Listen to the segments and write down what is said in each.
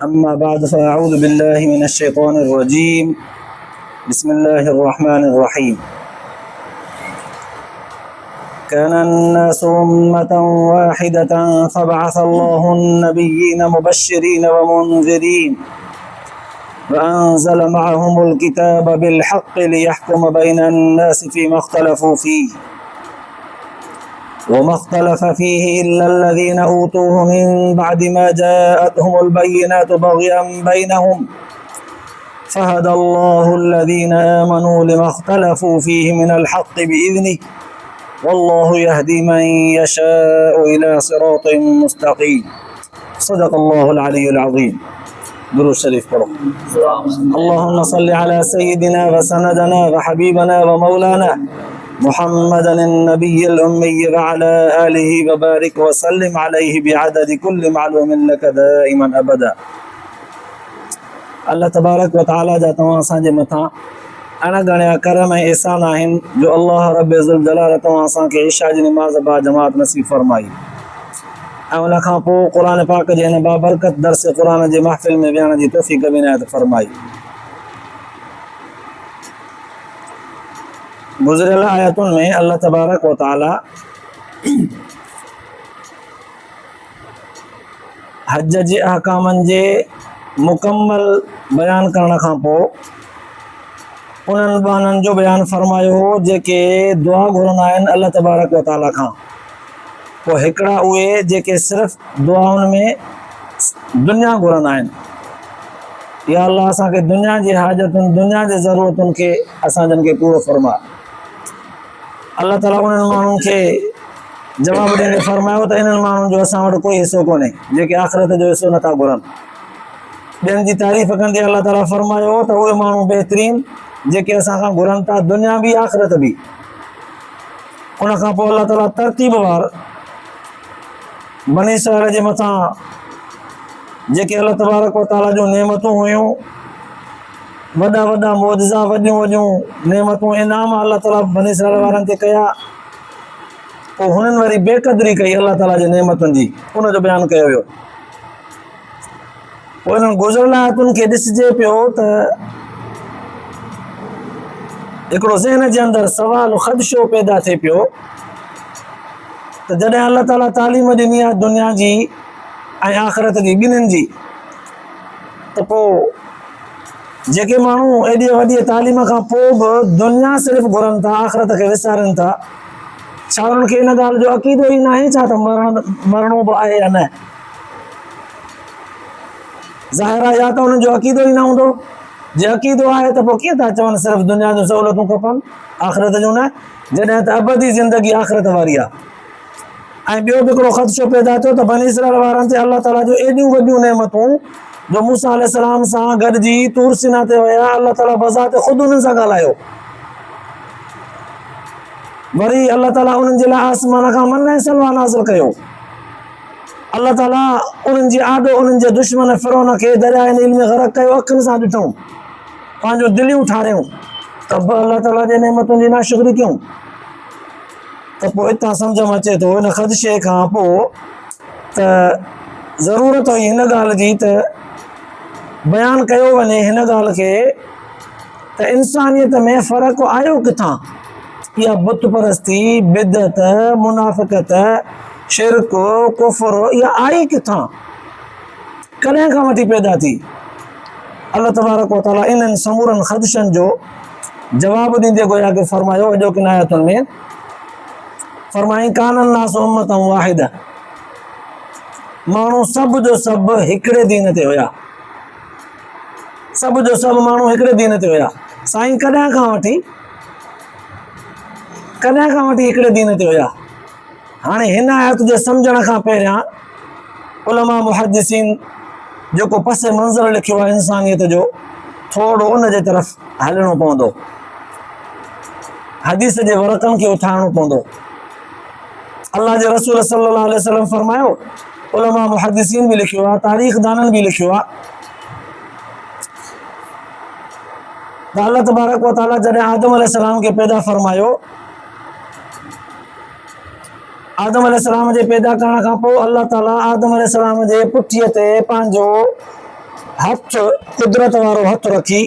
अम्मा बाद फ़अऊज़ु बिल्लाहि मिनश्शैतानिर्रजीम बिस्मिल्लाहिर्रहमानिर्रहीम। कानन्नासु उम्मतन वाहिदतन फ़बअसल्लाहु अन्नबिय्यीन मुबश्शिरीन वमुन्ज़िरीन वअंज़ल मअहुमुल किताब बिलहक़्क़ि लियहकुम बैनन्नासि फ़ीमा इख्तलफ़ू फ़ीह वमा इख्तलफ़ फ़ीहि इल्लल्लज़ीना ऊतूहु मिन बअदि मा जाअतहुमुल बय्यिनातु बग़यन बैनहुम फ़हदल्लाहुल्लज़ीना आमनू लिमा इख्तलफ़ू फ़ीहि मिनल हक़्क़ि बिइज़निहि वल्लाहु यहदी मन यशाअु इला सिरातिन मुस्तक़ीम। सदक़ल्लाहुल अलियुल अज़ीम। दुरूद शरीफ पढ़ो। अल्लाहुम्मा सल्लि अला सय्यिदिना व सनदना व हबीबना व मौलाना मुहम्मदन नबिय्यिल उम्मिय्य व अला आलिहि व बारिक व सल्लिम अलैहि बिअददि कुल्लि मालूमिन लक दाइमन अबदा। अल्लाह तबारक व तआला जा तव्हां असांजे मथां अणगणिया करम ऐं एहसान आहिनि जो अल्लाह रब ज़ुल जलाल तव्हां असांखे इशा जी नमाज़ बा जमात नसीब फरमाई ऐं उन खां पोइ क़ुरान पाक जे हिन बाबरकत दर्स क़ुरान जे महफ़िल में विहण जी तौफ़ीक़ बि इनायत फरमाई। गुज़िरियल आयतुनि में अल्लाह तबारक व तआला हज जे अहकामनि जे मुकम्मल बयान करण खां पोइ उन्हनि बाननि जो बयानु फरमायो हो जेके दुआ घुरंदा आहिनि अल्लाह तबारक व तआला खां। पोइ हिकिड़ा उहे जेके सिर्फ़ु दुआउनि में दुनिया घुरंदा आहिनि, या अल्लाह असांखे दुनिया जी हाजतुनि दुनिया जे ज़रूरतुनि खे असां जन खे पूरो फरमा। अल्लाह ताला उन्हनि माण्हुनि खे जवाबु ॾींदे फरमायो त इन्हनि माण्हुनि जो असां वटि कोई हिसो कोन्हे जेके आख़िरत जो हिसो नथा घुरनि। ॿियनि जी तारीफ़ कंदे अल्लाह ताला फरमायो त उहे माण्हू बहितरीन जेके असां खां घुरनि था दुनिया बि आख़िरत बि। उन खां पोइ अल्लाह ताला तरतीबवार बनी इसराईल जे मथां जेके अल्लाह तबारक व तआला जूं नेमतूं हुयूं, वॾा वॾा मौजज़ा, वॾियूं वॾियूं नेमतूं इनाम अल्लाह ताला बनी इसराईल वारनि ते कया, पोइ हुननि वरी बेक़दरी कई अल्लाह ताला जे नेमतुनि जी, उनजो बयानु कयो वियो। पोइ इन्हनि गुज़िरियल आयतुनि खे ॾिसिजे पियो त हिकिड़ो ज़हन जे अंदरि सवाल ख़दशो पैदा थिए पियो त जॾहिं अल्लाह ताला तालीम ॾिनी आहे दुनिया जी ऐं आख़िरत जी ॿिन्हिनि जी, त पोइ जेके माण्हू एॾी वॾी तालीम खां पोइ बि दुनिया सिर्फ़ु घुरनि था, आख़िरत खे विसारनि था, छा उन्हनि खे इन ॻाल्हि जो अक़ीदो ई न आहे छा त मरणो बि आहे या न? ज़ाहिर आहे या त उन्हनि जो अक़ीदो ई न हूंदो। जे अक़ीदो आहे त पोइ कीअं था चवनि सिर्फ़ु दुनिया जूं सहूलियतूं खपनि आख़िरत जूं न, जॾहिं त अबदी ज़िंदगी आख़िरत वारी आहे। ऐं ॿियो बि हिकिड़ो ख़दशो पैदा थियो त बनी इसराईल वारनि ते अल्लाह ताला जो एॾियूं वॾियूं नेमतूं जो मूसा अलैहिस्सलाम सां गॾिजी तूर सीना ते विया, अल्लाह ताला बज़ात ख़ुदि उन्हनि सां ॻाल्हायो। वरी अल्लाह ताला उन्हनि जे लाइ आसमान खां मन ऐं सलवा नाज़िल कयो। अल्लाह ताला उन्हनि जी आॾो उन्हनि जे दुश्मन फ़िरौन खे दरियाए नील में ग़रक़ कयो, अखियुनि सां ॾिठऊं, पंहिंजो दिलियूं ठारियूं, त बि अल्लाह ताला जे नेमतुनि जी नाशुक्री कयूं। त पोइ हितां सम्झ में अचे थो हिन ख़दशे खां पोइ त ज़रूरत हुई हिन ॻाल्हि जी त बयानु कयो वञे हिन ॻाल्हि खे त इंसानियत में फ़र्क़ु आयो किथां? इहा बुत परस्ती, बिदत, मुनाफ़िक़त, शिरक, कुफ़र इहा आई किथां? कॾहिं खां वठी पैदा थी? अल्लाह तबारक व तआला इन्हनि समूरनि ख़दशनि जो जवाबु ॾींदे गोया के फरमायो अॼोकिन आयतुनि में फरमाई कानन्नासु उम्मतन वाहिदा, माण्हू सभु जो सभु हिकिड़े दीन ते हुया, सभु जो सभु माण्हू हिकिड़े दीन ते हुया। साईं कॾहिं खां वठी हिकिड़े दीन ते हुया? हाणे हिन आयत जे सम्झण खां पहिरियां उलमा मुहद्दिसीन जेको पसे मंज़र लिखियो आहे इंसानियत जो, थोरो उन जे तरफ़ हलणो पवंदो, हदीस जे वरक़नि खे उथारणो पवंदो। अल्लाह जे रसूल सल्लल्लाहु अलैहि वसल्लम फरमायो, उलमा मुहद्दिसीन बि लिखियो आहे, तारीख़ दाननि बि लिखियो आहे त अल्लाह तबारक व तआला जॾहिं आदम अलैहिस्सलाम खे पैदा फरमायो, आदम अलैहिस्सलाम जे पैदा करण खां पोइ अल्लाह ताला आदम अलैहिस्सलाम जे पुठीअ ते पंहिंजो हथ कुदरत वारो हथ रखी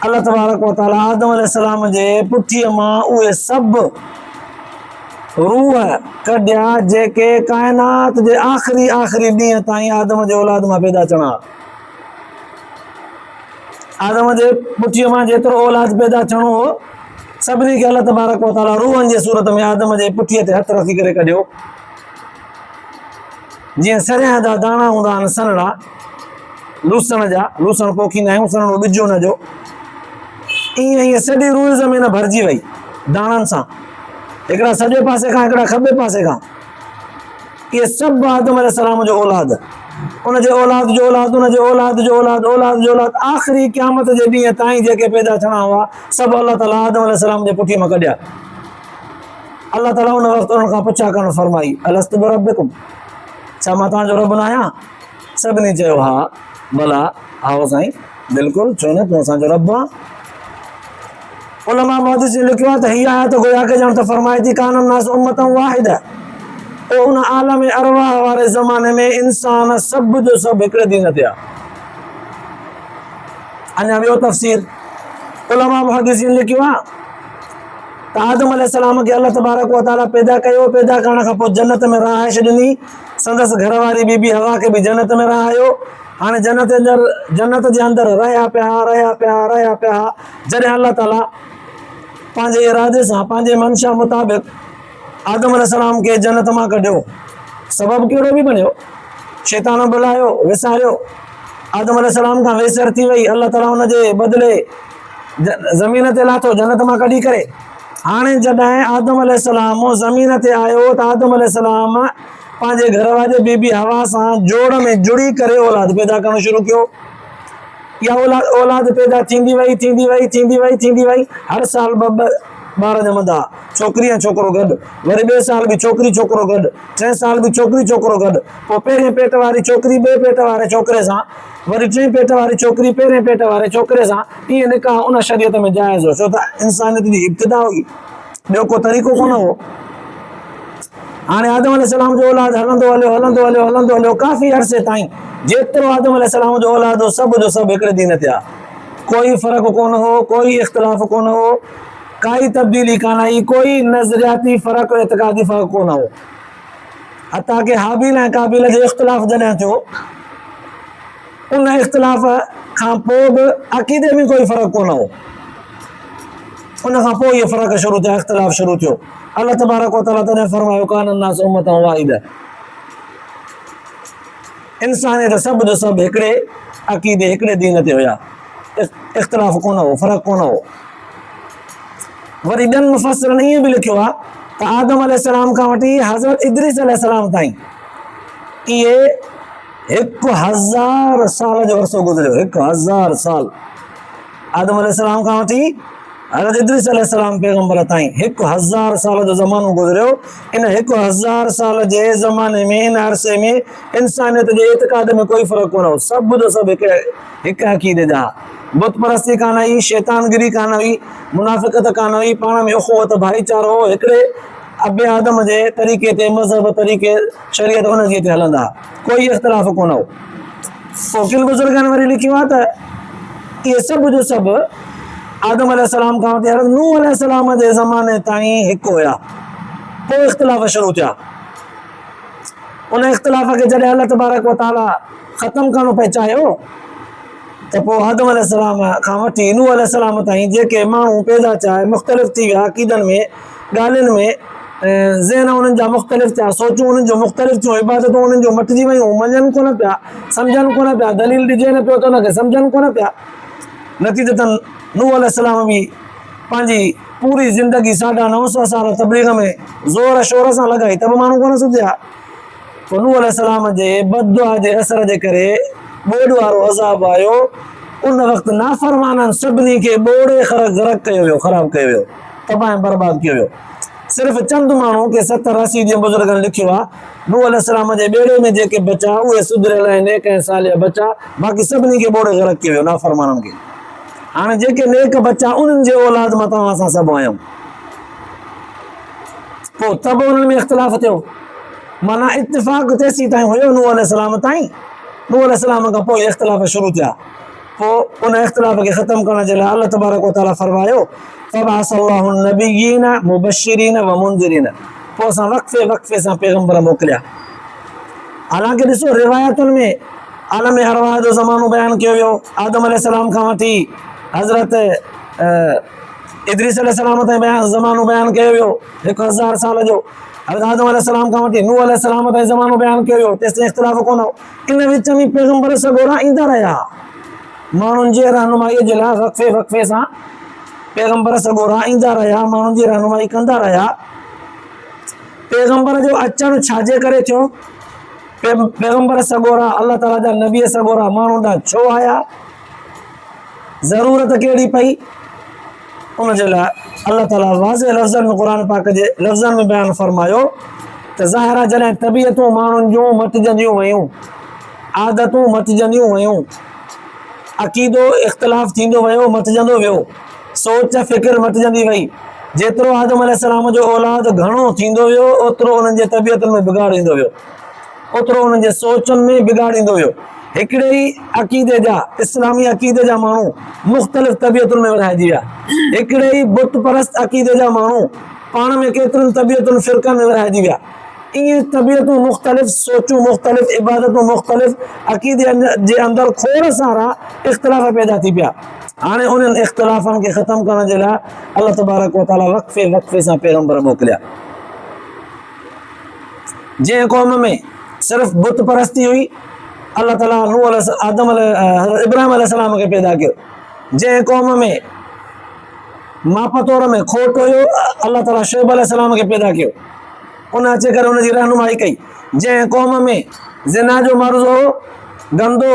अल्लाह तबारक व तआला आदम अलैहिस्सलाम जे पुठीअ मां उहे सभु रूह कढिया जेके काइनात जे आख़िरी ॾींहं ताईं आदम जे औलाद मां पैदा थियणा। आदम जे पुठीअ मां जेतिरो औलाद पैदा थियणो हो सभिनी खे अल्लाह तबारक व तआला रूहनि जे सूरत में आदम जे पुठीअ ते हथ रखी करे कढियो। जीअं सरियां जा दाणा हूंदा आहिनि सनड़ा लूसण जा, लूसण पोखींदा आहियूं सनड़ो ॿिजो न जो, ईअं ईअं सॼी रूह ज़मीन भरिजी वई दाणनि सां, हिकिड़ा सॼे पासे खां हिकिड़ा खॿे पासे खां। इहे सभु आदम अलैहिस्सलाम जो औलाद, उनजे औलाद जो औलाद, उनजे औलाद जो औलाद, औलाद जो औलाद, आख़िरी क़यामत जे ॾींहं ताईं जेके पैदा थियणा हुआ सभु अल्लाह ताला आदम अलैहिस्सलाम जे पुठीअ मां कढिया। अल्लाह ताला उन वक़्तु उन्हनि खां पुछा करणु फरमाई, अलस्तु बिरब्बिकुम, छा मां तव्हांजो रब न आहियां? सभिनी चयो हा भला, हा साईं बिल्कुलु, छो न, तूं असांजो रब आहे। उलमा मुहद्दिसीन लिखियो आहे त हीअ आयत गोया के ॼण त फरमाए थी कान नास उम्मतन वाहिदा, उन आलम अरवाह वारे ज़माने में इंसान सभु जो सभु हिकिड़े दीन ते आहे। अञा ॿियो तफ़सीर उलमा मुहद्दिसीन लिखियो आहे त आदम अलैहिस्सलाम खे अल्लाह तबारक व तआला पैदा कयो, पैदा करण खां पोइ जन्नत में रहाइश ॾिनी, संदसि घरवारी बीबी हवा खे बि जन्नत में रहायो। हाणे जन्नत जे अंदरि रहिया पिया जॾहिं अल्लाह ताला पंहिंजे इरादे सां पंहिंजे मंशा मुताबिक़ आदम अलैहिस्सलाम खे जन्नत मां कढियो, सबबु कहिड़ो बि बणियो, शैतान बुलायो, विसारियो, आदम अलैहिस्सलाम खां वेसर थी वई, अल्लाह ताला हुनजे बदिले ज़मीन ते लाथो जन्नत मां कढी करे। हाणे जॾहिं आदम अलैहिस्सलाम ज़मीन ते आयो त आदम अलैहिस्सलाम पंहिंजे घरवारी बीबी हवा सां जोड़ में जुड़ी करे औलाद पैदा करणु शुरू कयो। इहा औलाद पैदा थींदी वई, हर साल ॿ ॿार ॼमंदा, छोकिरी ऐं छोकिरो गॾु, वरी ॿिए साल बि छोकिरी छोकिरो गॾु, 3 साल बि छोकिरी छोकिरो गॾु, पोइ पहिरें पेट वारी छोकिरी ॿिए पेट वारे छोकिरे सां, वरी 3 पेट वारी छोकिरी पहिरें पेट वारे छोकिरे सां। ईअं निकाह उन शरीयत में जाइज़ हो, छो त इंसानियत जी इब्तिदा हुई, ॿियो को तरीक़ो कोन हो। हाणे आदम अलैहिस्सलाम जो औलाद हलंदो हलियो काफ़ी अरसे ताईं, जेतिरो आदम अलैहिस्सलाम जो औलाद हो सभु जो सभु हिकिड़े दीन ते आहे, कोई फ़र्क़ु कोन हो, कोई इख़्तिलाफ़ कोन हो, काई तब्दीली कान आई, कोई नज़रियाती फ़र्क़ु, एतिक़ादी फ़र्क़ु कोन हो। हता कि हाबिल ऐं काबिल जो इख़्तिलाफ़ जॾहिं थियो, उन इख़्तिलाफ़ खां पोइ बि अक़ीदे में कोई फ़र्क़ु कोन हो। उन खां पोइ इहे फ़र्क़ु शुरू थिया, इख़्तिलाफ़ शुरू थियो। अल्लाह तबारक व तआला तॾहिं फरमायो कान नास उम्मतन वाहिदा, इंसानियत सभु जो सभु हिकिड़े अक़ीदे हिकिड़े दीन ते हुया, इख़्तिलाफ़ कोन हो, फ़र्क़ु कोन हो। वरी ॿियनि मुफ़स्सिरनि ईअं बि लिखियो आहे त आदम अलैहिस्सलाम खां वठी हज़रत इद्रीस अलैहिस्सलाम ताईं इहे 1000 साल जो अरसो गुज़रियो, 1000 साल। आदम अलैहिस्सलाम खां वठी हज़रत इद्रीस अलैहिस्सलाम पैगंबर ताईं 1000 साल जो ज़मानो गुज़रियो। इन 1000 साल जे ज़माने में, इन अरसे में इंसानियत जे एतिक़ाद में कोई फ़र्क़ु कोन हो, सभु जो सभु हिकु अक़ीदे जा। बुत परस्ती कान हुई, शैतानगिरी कान हुई, मुनाफ़िक़त कान हुई, पाण में उख़ुवत भाईचारो हो, हिकिड़े अबे आदम जे तरीक़े ते, मज़हब तरीक़े, शरीयत हुनजी ते हलंदा, कोई इख़्तिलाफ़ कोन हो। पोइ बुज़ुर्गनि वरी लिखियो आहे त इहे सभु जो सभु आदम अलैहिस्सलाम खां वठी हज़रत नूह अलैहिस्सलाम जे ज़माने ताईं हिकु हुया। पोइ इख़्तिलाफ़ शुरू थिया। उन इख़्तिलाफ़ खे जॾहिं अल्लाह तबारक व तआला ख़तमु करणो पिए चाहियो त पोइ आदम अलैहिस्सलाम खां वठी नूह अलैहिस्सलाम ताईं जेके माण्हू पैदा थिया, मुख़्तलिफ़ थी विया, अक़ीदनि में, ॻाल्हियुनि में, ज़हन उन्हनि जा मुख़्तलिफ़ थिया, सोचूं उन्हनि जो मुख़्तलिफ़ थियूं, इबादतूं उन्हनि जूं मटिजी वियूं, मञनि कोन पिया, सम्झनि कोन पिया, दलील ॾिजे न पियो त उनखे सम्झनि कोन पिया। नतीजतन नूह अलैहिस्सलाम बि पंहिंजी पूरी ज़िंदगी 950 साल तबलीग में ज़ोर शोर सां लॻाई, त बि माण्हू कोन सुधिया। पोइ नूह अलैहिस्सलाम जे बददुआ जे असर जे करे ॿोॾ वारो अज़ाब आयो। उन वक़्तु नाफ़रमाननि सभिनी खे ॿोड़े ग़रक़ कयो वियो, ख़राबु कयो वियो, तबाह ऐं बर्बाद कयो वियो। सिर्फ़ु चंद माण्हू के 70-80 जे बुज़ुर्गनि लिखियो आहे, नूह अलैहिस्सलाम जे ॿेड़े में जेके बचा उहे सुधरियल ऐं नेक ऐं सालिह बचा, बाक़ी सभिनी खे ॿोड़े ग़रक़ कयो वियो, नाफ़रमाननि खे। हाणे जेके नेक बचा उन्हनि जे औलाद मां तव्हां असां सभु आहियूं। पोइ तब उन्हनि में इख़्तिलाफ़ थियो, माना इत्तिफ़ाक़ तेसीं ताईं हुयो नूह अलैहिस्सलाम ताईं नूह अलैहिस्सलाम खां पोइ इख़्तिलाफ़ शुरू थिया। पोइ उन इख़्तिलाफ़ खे ख़तमु करण जे लाइ अल्लाह तबारक व तआला फरमायो फबअसल्लाहु नबिय्यीन मुबश्शिरीन व मुंज़िरीन। पोइ असां वक़्फ़े वक़्फ़े सां पैगम्बर मोकिलिया। हालांकि ॾिसो रिवायतुनि में आलम अरवाह जो ज़मानो बयानु कयो वियो, आदम अलैहिस्सलाम खां वठी हज़रत इदरीस अलैहिस्सलाम ताईं ज़मानो बयानु कयो वियो 1000 साल जो। आदम अलैहिस्सलाम खां वठी नूह अलैहिस्सलाम ताईं ज़मानो बयानु कयो वियो, तेसिताईं इख़्तिलाफ़ कोन हो। इन विच में पैगम्बर सॻोरा ईंदा रहिया माण्हुनि जी रहनुमाईअ जे लाइ। वक़्फ़े वक़्फ़े सां पैगम्बर सॻोरा ईंदा रहिया, माण्हुनि जी रहनुमाई कंदा रहिया। पैगम्बर जो अचणु छाजे करे थियो? पैगम्बर सॻोरा अल्लाह ताला जा नबी सॻोरा माण्हुनि ॾांहुं छो आया? ज़रूरत कहिड़ी पई? उन जे लाइ अल्लाह ताला वाज़े लफ़्ज़नि में क़ुर पाक जे लफ़्ज़नि में बयानु फरमायो त ज़ाहिर आहे जॾहिं तबियतूं माण्हुनि जूं मटिजंदियूं वयूं, आदतूं मटिजंदियूं वयूं, अक़ीदो इख़्तिलाफ़ थींदो वियो, मटिजंदो वियो, सोच फ़िक्र मटिजंदी वई। जेतिरो आदम अलैहिस्सलाम जो औलाद घणो थींदो वियो, ओतिरो उन्हनि जे तबियतुनि में बिगाड़ ईंदो वियो, ओतिरो उन्हनि जे सोचुनि में बिगाड़ ईंदो वियो। हिकिड़े ई अक़ीदे जा, इस्लामी अक़ीदे जा माण्हू मुख़्तलिफ़ तबियतुनि में विरहाइजी विया। हिकिड़े ई बुत परस्त अक़ीदे जा माण्हू पाण में केतिरनि तबियतुनि फ़िरक़नि में विरहाइजी विया। ईअं तबियतूं मुख़्तलिफ़, सोचूं मुख़्तलिफ़, इबादतूं मुख़्तलिफ़, अक़ीदे जे अंदरि खोड़ सारा इख़्तिलाफ़ पैदा थी पिया। हाणे उन्हनि इख़्तिलाफ़नि खे ख़तमु करण जे लाइ अल्लाह तबारक व तआला वक़्फ़े वक़्फ़े सां पैगम्बर मोकिलिया। जंहिं क़ौम में सिर्फ़ बुत परस्ती हुई, अल्लाह ताला इब्राहिम अलैहिस्सलाम खे पैदा कयो। जंहिं क़ौम में मापतोर में खोट हुयो, अल्लाह ताला शुएब अलैहिस्सलाम खे पैदा कयो, उन अचे करे उनजी रहनुमाई कई। जंहिं क़ौम में ज़िना जो मर्ज़ हो, गंदो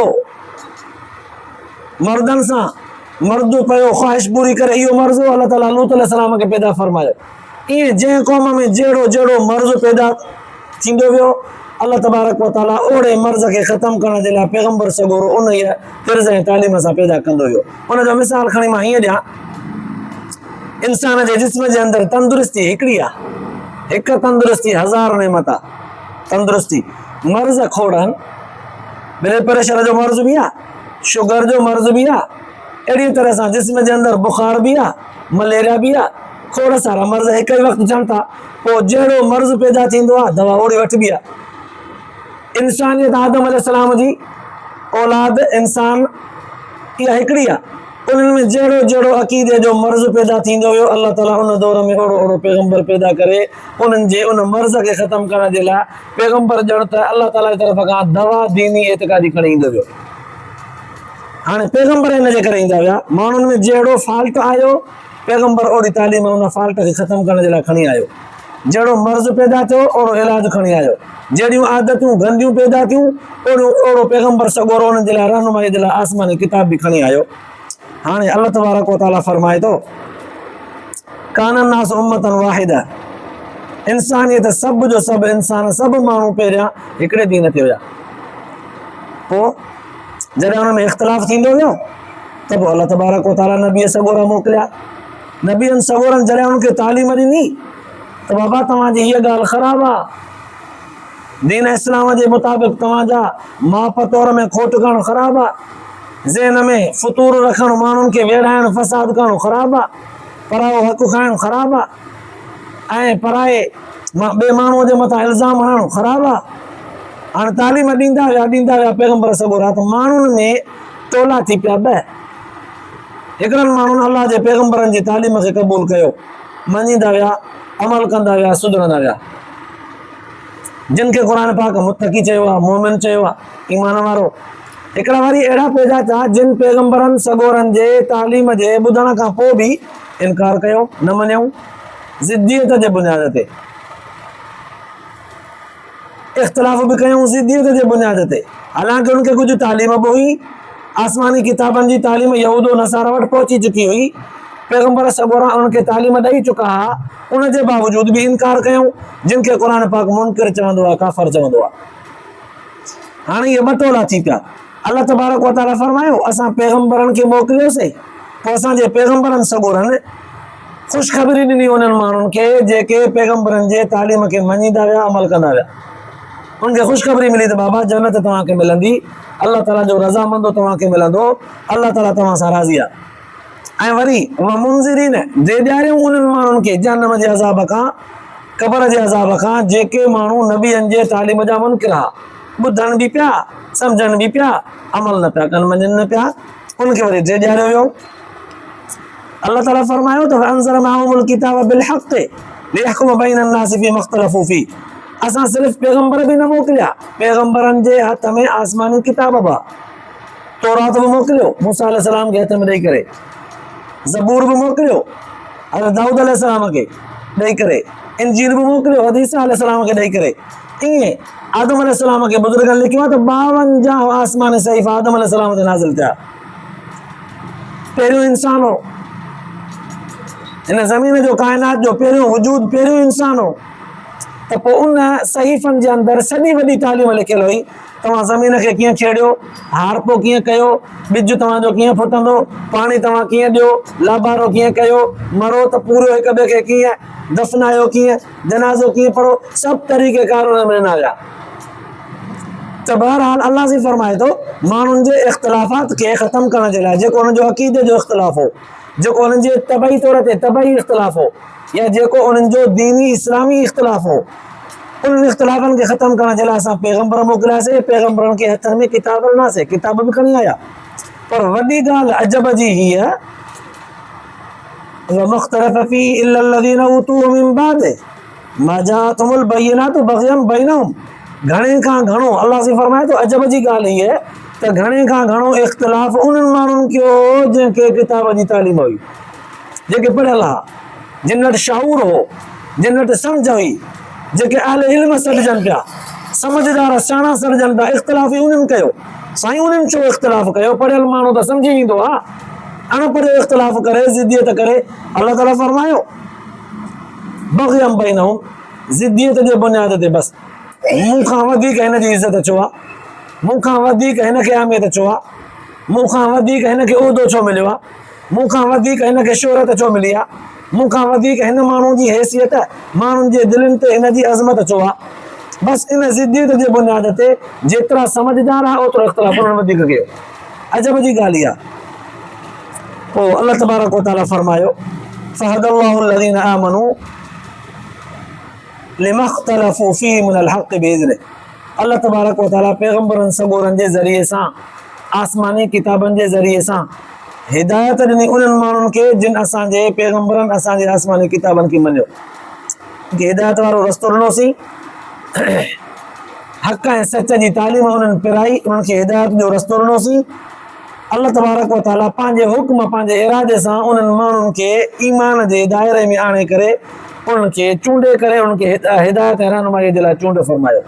मर्दनि सां मर्द पियो ख़्वाहिश पूरी करे, इहो मर्ज़ हो, अल्लाह ताला लूत अलैहिस्सलाम खे पैदा फरमायो। ईअं जंहिं क़ौम में जहिड़ो जहिड़ो मर्ज़ पैदा थींदो वियो, अल्लाह तबारक व तआला ओड़े मर्ज़ खे ख़तमु करण जे लाइ पैगम्बर सॻोरो उन ई तिर्ज़ ऐं तालीम सां पैदा कंदो वियो। उन जो मिसाल खणी मां हीअं ॾियां, इंसान जे जिस्म जे अंदरि तंदुरुस्ती हिकिड़ी आहे, हिकु तंदुरुस्ती 1000 नेमत आहे। तंदुरुस्ती मर्ज़ खोड़ आहिनि, ब्लड प्रेशर जो मर्ज़ बि आहे, शुगर जो मर्ज़ बि आहे, अहिड़ी तरह सां जिस्म जे अंदरि बुखार बि आहे, मलेरिया बि आहे, खोड़ सारा मर्ज़ हिकु ई वक़्तु थियनि था। पोइ जहिड़ो मर्ज़ पैदा थींदो आहे, दवा ओड़ी वठिबी आहे। इंसानियत आदम अलैहिस्सलाम जी औलाद इंसान इहा हिकिड़ी आहे। उन्हनि में जहिड़ो जहिड़ो अक़ीदे जो मर्ज़ पैदा थींदो वियो, अल्लाह ताला उन दौर में ओड़ो ओड़ो पैगम्बर पैदा करे उन्हनि जे उन मर्ज़ खे ख़तमु करण जे लाइ पैगम्बर ॼण त अल्लाह ताला जी तरफ़ खां दवा दीनी एतिक़ादी खणी ईंदो वियो। हाणे पैगम्बर हिन जे करे ईंदा विया, माण्हुनि में जहिड़ो फॉल्ट आयो, पैगम्बर ओड़ी तालीम उन फॉल्ट खे ख़तमु करण जे लाइ खणी आयो। जहिड़ो मर्ज़ पैदा थियो, ओड़ो इलाज खणी आयो। जहिड़ियूं आदतूं गंदियूं पैदा थियूं, ओड़ो पैगम्बर सॻोरो उन्हनि जे लाइ रहनुमाई जे लाइ आसमानी किताब बि खणी आयो। हाणे अल्लाह तबारक व तआला फरमाए थो, कान अन्नास उम्मतन वाहिदा, इंसानियत सभु जो सभु इंसान, सभु माण्हू पहिरियां हिकिड़े दीन ते हुया। पोइ जॾहिं हुन में इख़्तिलाफ़ थींदो वियो त पोइ अल्लाह तबारक व तआला नबी सॻोरा मोकिलिया। नबीअनि सॻोरनि जॾहिं हुनखे तालीम ॾिनी त बाबा तव्हांजी हीअ ॻाल्हि ख़राबु आहे, दीन इस्लाम जे मुताबिक़ तव्हांजा माप तौर में खोट करणु ख़राबु आहे, ज़हन में फ़ुतूर रखणु, माण्हुनि खे वेड़ाइणु, फ़साद करणु ख़राबु आहे, परायो हक़ु खाइणु ख़राबु आहे, ऐं पराए ॿिए माण्हूअ जे मथां इल्ज़ाम हणणु ख़राबु आहे। हाणे तालीम ॾींदा विया पैगम्बर सॻोरा, त माण्हुनि में टोला थी पिया ॿ। हिकिड़नि माण्हुनि अल्लाह जे पैगम्बरनि जी तालीम खे क़बूल कयो, मञींदा विया, अमल कंदा विया, सुधरंदा विया। जिन खे क़ुर पाक मुत्तकी चयो आहे, मोमिन चयो आहे, ईमान वारो। हिकिड़ा वरी अहिड़ा पैदा थिया जिन पैगम्बरनि सॻोरनि जे तालीम जे ॿुधण खां पोइ बि इनकार कयो, न मञियऊं, ज़िद्दियत जे बुनियाद ते इख़्तिलाफ़ बि कयूं, ज़िद्दियत जे बुनियाद ते। हालांकि उनखे कुझु तालीम बि हुई, आसमानी किताबनि जी तालीम यहूदो नसारा वटि पहुची चुकी हुई, पैगम्बर सॻोरा उनखे तालीम ॾेई चुका हुआ, उन जे बावजूद बि इनकार कयूं, जिन खे क़ुर पाक मुनकिर चवंदो आहे, काफ़िर चवंदो आहे। हाणे इहे ॿ टोला थी पिया। अल्लाह तबारक व तआला फरमायो, असां पैगम्बरनि खे मोकिलियोसीं, पोइ असांजे पैगम्बरनि सॻोरनि ख़ुशख़बरी ॾिनी उन्हनि माण्हुनि खे जेके पैगम्बरनि जे तालीम खे मञींदा विया, अमल कंदा विया। उनखे ख़ुशख़बरी मिली त बाबा जन्नत तव्हांखे मिलंदी, अल्लाह ताला जो रज़ामंदो तव्हांखे मिलंदो, अल्लाह ताला तव्हां सां राज़ी आहे। ऐं वरी मुंज़िरीन दे ॾियारियूं उन्हनि माण्हुनि खे जहन्नम जे अज़ाब खां, क़बर जे अज़ाब खां, जेके माण्हू नबीअनि जे तालीम जा मुनकिर हा, ॿुधनि बि पिया, सम्झनि बि पिया, अमल न पिया कनि, मञनि न पिया, उनखे वरी दे ॾियारियो वियो। अल्लाह ताला फरमायो त अनज़ल माहुमुल किताब बिल हक़ लियहकुम बैनन नास फीमा इख्तलफू फी। असां सिर्फ़ पैगंबर बि न मोकिलिया, पैगंबरनि जे हथ में आसमानी किताब बि, तौरात बि मोकिलियो मूसा अलैहिस्सलाम खे हथ में ॾेई करे, ज़बूर बि मोकिलियो हज़रत दाऊद अलैहिस्सलाम खे ॾेई करे, इंजील बि मोकिलियो हज़रत ईसा अलैहिस्सलाम खे ॾेई करे। ईअं आदम अलैहिस्सलाम खे बुज़ुर्गनि लिखियो आहे त 52 आसमानी सहीफ़ा आदम अलैहिस्सलाम ते नाज़िल थिया। पहिरियों इंसान हो, हिन ज़मीन जो काइनात जो पहिरियों वजूद, पहिरियों इंसान हो, त पोइ उन सहीफ़नि जे अंदरि सॼी वॾी तालीम लिखियल हुई। तव्हां ज़मीन खे कीअं छेड़ियो, हारपो कीअं कयो, ॿिज तव्हांजो कीअं फुटंदो, पाणी तव्हां कीअं ॾियो, लाबारो कीअं कयो, मरो त पूरो हिक ॿिए खे कीअं दफ़नायो, कीअं जनाज़ो कीअं पढ़ो, सभु तरीक़ेकार हुन में न हुया। त बहरहाल अल्लाह जी फरमाए थो माण्हुनि जे इख़्तिलाफ़ात खे ख़तमु करण जे लाइ, जेको हुननि जो अक़ीदे जो इख़्तिलाफ़ हो, जेको हुननि जे तबई तौर ते तबई इख़्तिलाफ़ हो, या जेको उन्हनि जो दीनी इस्लामी इख़्तिलाफ़ हो, उन्हनि इख़्तिलाफ़नि खे ख़तमु करण जे लाइ असां पैगंबर मोकिलियासीं। पैगंबरनि खे हथनि में किताब ॾिनासीं, किताब बि खणी आया। पर वॾी ॻाल्हि अजब जी हीअ वमख्तलफ़ फ़ीहि इल्ला अल्लज़ीन ऊतूहु मिन बाद मा जाअतहुमुल बय्यिनातु बग़यन बैनहुम। घणे खां घणो अल्लाह से फरमाए थो, अजब जी ॻाल्हि हीअ त घणे खां घणो इख़्तिलाफ़ उन्हनि माण्हुनि कयो जंहिंखे किताब जी तालीम हुई, जेके पढ़ियल हा, जिन वटि शाऊर हो, जिन वटि सम्झ हुई, जेके अहले इल्म सॾिजनि पिया, समझदार सियाणा सॾिजनि पिया, इख़्तिलाफ़ उन्हनि कयो। साईं उन्हनि छो इख़्तिलाफ़ कयो, पढ़ियल माण्हू त सम्झी वेंदो आहे, अनपढ़ियो इख़्तिलाफ़ करे, ज़िद्दियत करे। अल्लाह ताला फरमायो बग़यन बैनहुम, ज़िद्दियत जे बुनियाद ते, बसि मूंखां वधीक हिन जी इज़त छो आहे, मूंखां वधीक हिन खे अहमियत छो आहे, मूंखां वधीक हिन खे उहिदो छो मिलियो आहे, मूंखां वधीक हिन खे शोहरत छो मिली आहे, मूंखां वधीक हिन माण्हू जी हैसियत, माण्हुनि जे दिलनि ते हिन जी अज़मत छो आहे। बसि इन ज़िद्दियत जे बुनियाद ते जेतिरा समझदार आहे ओतिरो इख़्तिलाफ़ उन्हनि वधीक कयो। अजब जी ॻाल्हि आहे। पोइ अल्लाह तबारक व तआला फरमायो फहदल्लाहु अल्लज़ीना आमनू लिमा इख्तलफ़ू फ़ीहि मिनल हक़्क़ि बिइज़्निहि। अल्लाह तबारक व तआला पैगंबरनि सबूरनि जे ज़रिए सां, आसमानी किताबनि जे ज़रिए सां हिदायत ॾिनी उन्हनि माण्हुनि खे जिन असांजे पैगंबरनि असांजे आसमानी किताबनि खे मञियो, हिदायत वारो रस्तो ॾिनोसीं, हक़ ऐं सच जी तालीम उन्हनि पिराई, उन्हनि खे हिदायत जो रस्तो ॾिनोसीं। अल्लाह तबारक व तआला पंहिंजे हुक्म, पंहिंजे इरादे सां उन्हनि माण्हुनि खे ईमान जे दायरे में आणे करे, उन्हनि खे चूंडे करे, उन्हनि खे हिदायत ऐं रहनुमाई जे लाइ चूंड फरमायो।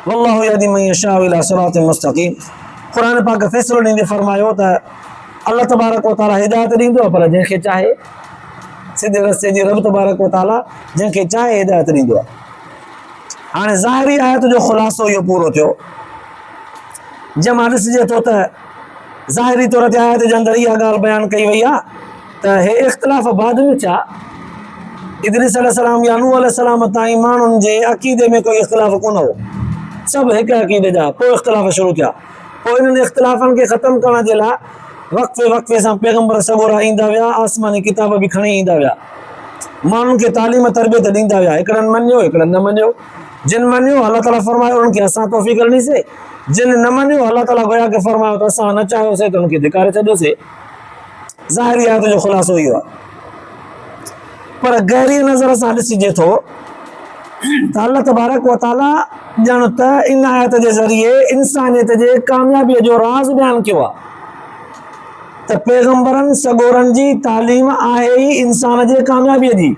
वल्लाहु यहदी मन यशाउ इला सिरातिन मुस्तक़ीम। क़ुरान पाक फ़ैसिलो ॾींदे फरमायो त अल्लाह तबारक व तआला हिदायत ॾींदो आहे, पर जंहिंखे चाहे सिधे रस्ते जी रब तबारक व तआला जंहिंखे चाहे हिदायत ॾींदो आहे। हाणे ज़ाहिरी आयत जो ख़ुलासो इहो पूरो थियो। जंहिं मां ॾिसिजे थो त ज़ाहिरी तौर ते आयत जे अंदरि इहा ॻाल्हि बयानु कई वई आहे त हे इख़्तिलाफ़ बाद में छा, इदरीस अलैहिस्सलाम या नूह अलैहिस्सलाम ताईं माण्हुनि जे अक़ीदे में कोई इख़्तिलाफ़ कोन हो, सभु हिकु अक़ीदे जा, पोइ इख़्तिलाफ़ शुरू थिया। पोइ इन्हनि इख़्तिलाफ़नि खे ख़तमु करण जे लाइ वक़्फ़े वक़्फ़े सां पैगंबर सबूरा ईंदा विया, आसमानी किताब बि खणी ईंदा विया, माण्हुनि खे तालीम तरबियत ॾींदा विया। हिकिड़नि मञियो, हिकिड़नि न मञियो। जिन मञियो अल्लाह ताला फरमायो उन्हनि खे असां तौफ़ीक़ ॾिनीसीं, जिन न मञियो अल्लाह ताला गोया खे फरमायो त असां न चाहियोसीं त उन्हनि खे धिकारे छॾियोसीं। ज़ाहिरी आयत जो ख़ुलासो इहो आहे। पर गहरी नज़र सां ॾिसिजे थो त अल्लाह तबारक व तआला ॼण त इन आयत जे ज़रिए इंसानियत जे कामयाबीअ जो राज़ बयानु कयो आहे त पैगंबरनि सगोरनि जी तालीम आहे ई इंसान जे कामयाबीअ जी,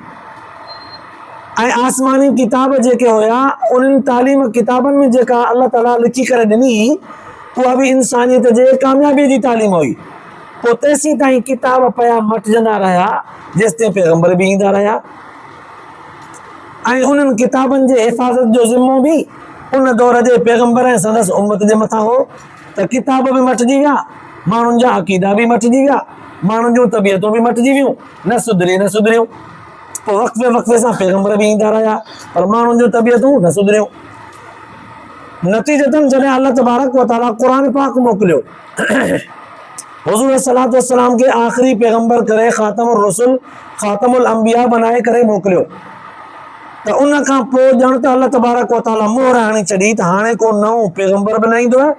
ऐं आसमानी किताब जेके हुया उन्हनि तालीम किताबनि में जेका अल्लाह ताला लिखी करे ॾिनी उहा बि इंसानियत जे कामयाबीअ जी तालीम हुई। पोइ तेसीं ताईं किताब पिया मटिजंदा रहिया जेसिताईं पैगंबर बि ईंदा रहिया, ऐं उन्हनि किताबनि जे हिफ़ाज़त जो ज़िम्मो बि उन दौर जे पैगंबर ऐं संदसि उम्मत जे मथां हो। त किताब बि मटिजी विया, माण्हुनि जा अक़ीदा बि मटिजी विया, माण्हुनि जूं तबियतूं बि मटिजी वियूं, न सुधरियूं। पोइ वक़्फ़े वक़्फ़े सां पैगंबर बि ईंदा रहिया, पर माण्हुनि जूं तबियतूं न सुधरियूं। नतीजतन जॾहिं अल्लाह तबारक व तआला क़ुरान पाक मोकिलियो, हुज़ूर सल्लल्लाहु अलैहि वसल्लम खे आख़िरी पैगंबर करे ख़ातमुर रसूल ख़ातमुल अंबिया बनाए करे मोकिलियो, त उन खां पोइ ॼण त अल्लाह तबारक व तआला मोहर हणी छॾी त हाणे को नओं पैगंबर बनाईंदो आहे,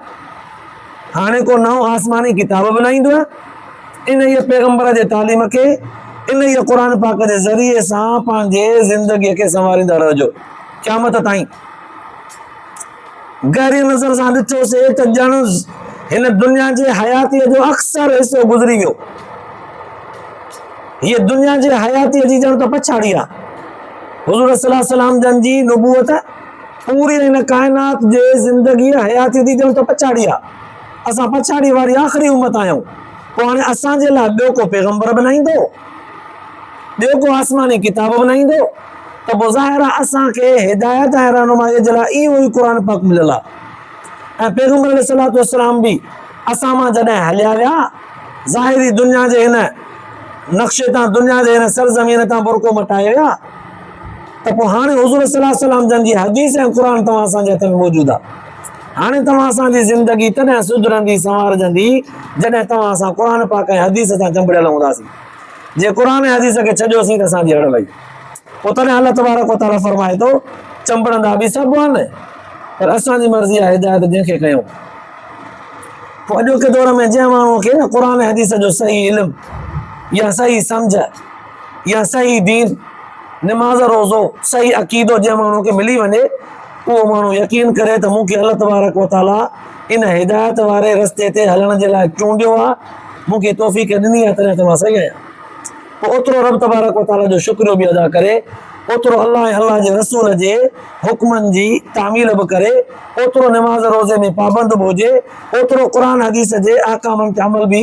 हाणे को नओं आसमानी किताब बनाईंदो आहे। इन ई पैगंबर जे तालीम खे, इन ई क़ुरान पाक जे ज़रिए सां पंहिंजे ज़िंदगीअ खे संवारींदा रहिजो क़यामत ताईं। गहरी नज़र सां ॾिठोसीं त ॼण हिन दुनिया जे हयातीअ जो अक्सर हिसो गुज़री वियो। हीअ दुनिया जे हयातीअ जी ॼण त पछाड़ी आहे। हुज़ूर सल्लल्लाहु अलैहि वसल्लम जन जी नबूवत पूरी हिन काइनात जे ज़िंदगी हयाती जी ॼण त पछाड़ी आहे। असां पछाड़ी वारी आख़िरी उम्मत आहियूं। पोइ हाणे असांजे लाइ ॿियो को पैगंबर बनाईंदो, ॿियो को आसमानी किताब बनाईंदो, त पोइ ज़ाहिर आहे असांखे हिदायत ऐं रहनुमाईअ जे लाइ इहो ई क़ुरान पाक मिलियल आहे। ऐं पैगंबर अलैहिस्सलातु वस्सलाम बि असां मां जॾहिं हलिया विया, ज़ाहिरी दुनिया जे हिन नक्शे तां, दुनिया जे हिन सरज़मीन तां बुरको मटाए विया, त पोइ हाणे हुज़ूर सल्लल्लाहु अलैहि वसल्लम जन जी हदीस ऐं क़ुरान तव्हां असांजे हथ में मौजूदु आहे। हाणे तव्हां असांजी ज़िंदगी तॾहिं सुधरंदी संवारजंदी जॾहिं तव्हां असां क़ुरान पाक ऐं हदीस सां चंबड़ियल हूंदासीं। जे क़ुरान ऐं हदीस खे छॾियोसीं त असांजी हड़ वई। पोइ तॾहिं अल्लाह तबारक व तआला फरमाए थो, चंबड़ंदा बि सभु आहिनि, पर असांजी मर्ज़ी आहे हिदायत जंहिंखे कयूं। पोइ अॼोके दौर में जंहिं माण्हूअ खे न क़ुरान ऐं हदीस जो सही इल्मु या सही सम्झ या सही दीन, निमाज़ रोज़ो, सही अक़ीदो जंहिं माण्हू खे मिली वञे, उहो माण्हू यकीन करे त मूंखे अल्लाह तबारक व तआला इन हिदायत वारे रस्ते ते हलण जे लाइ चूंडियो आहे, मूंखे तौफ़ीक़ ॾिनी आहे, तॾहिं त मां सही आहियां। पोइ ओतिरो रब तबारक व तआला जो शुक्रियो बि अदा करे, ओतिरो अल्लाह ऐं अल्लाह जे रसूल जे हुक्मनि जी तामील बि करे, ओतिरो निमाज़ रोज़े में पाबंद बि हुजे, ओतिरो क़ुरान हदीस जे अहकामनि ते अमल बि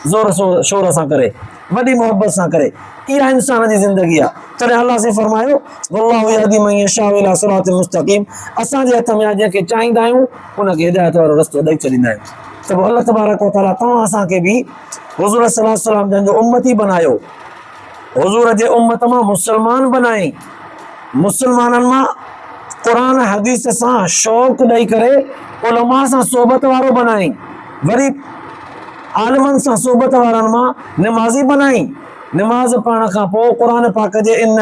ज़ोर शोर सां करे, वॾी मोहबत सां करे। इहा इंसान जी ज़िंदगी आहे। तॾहिं अल्लाह से फरमायो, वल्लाहु यहदी मन यशाउ इला सिरातिल मुस्तक़ीम। असांजे हथ में आहे, जंहिंखे चाहींदा आहियूं उनखे हिदायत वारो रस्तो ॾेई छॾींदा आहियूं। त पोइ अल्लाह तबारक व तआला तव्हां असांखे बि हुज़ूर सल्लल्लाहु अलैहि वसल्लम जन जो उम्मती बनायो, हुज़ूर जे उम्मत मां मुस्लमान बनाई, मुस्लमाननि मां क़ुरान हदीस सां शौक़ ॾेई करे उलमा सां सोबत वारो बनाई, वरी आलिमनि सां सोबत वारनि मां निमाज़ी बनाई। निमाज़ पढ़ण खां पोइ क़ुरान पाक जे इन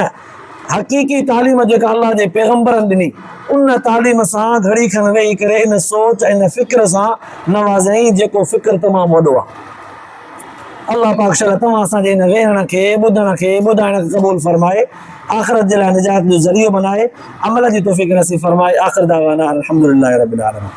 हक़ीक़ी तालीम जेका अल्लाह जे पैगंबरनि ॾिनी, उन तालीम सां घड़ी खनि वेही करे इन सोच इन फ़िक्र सां नवाज़ई, जेको फ़िक्र तमामु वॾो आहे। अल्लाह पाक शल तव्हां असांजे हिन वेहण खे, ॿुधण खे, ॿुधाइण खे क़बूल फरमाए, आख़िरत जे लाइ निजात जो ज़रियो बनाए, अमल जी तौफ़ीक़ नसीब फरमाए। आख़िर दावाना अल्हम्दुलिल्लाहि रब्बिल आलमीन।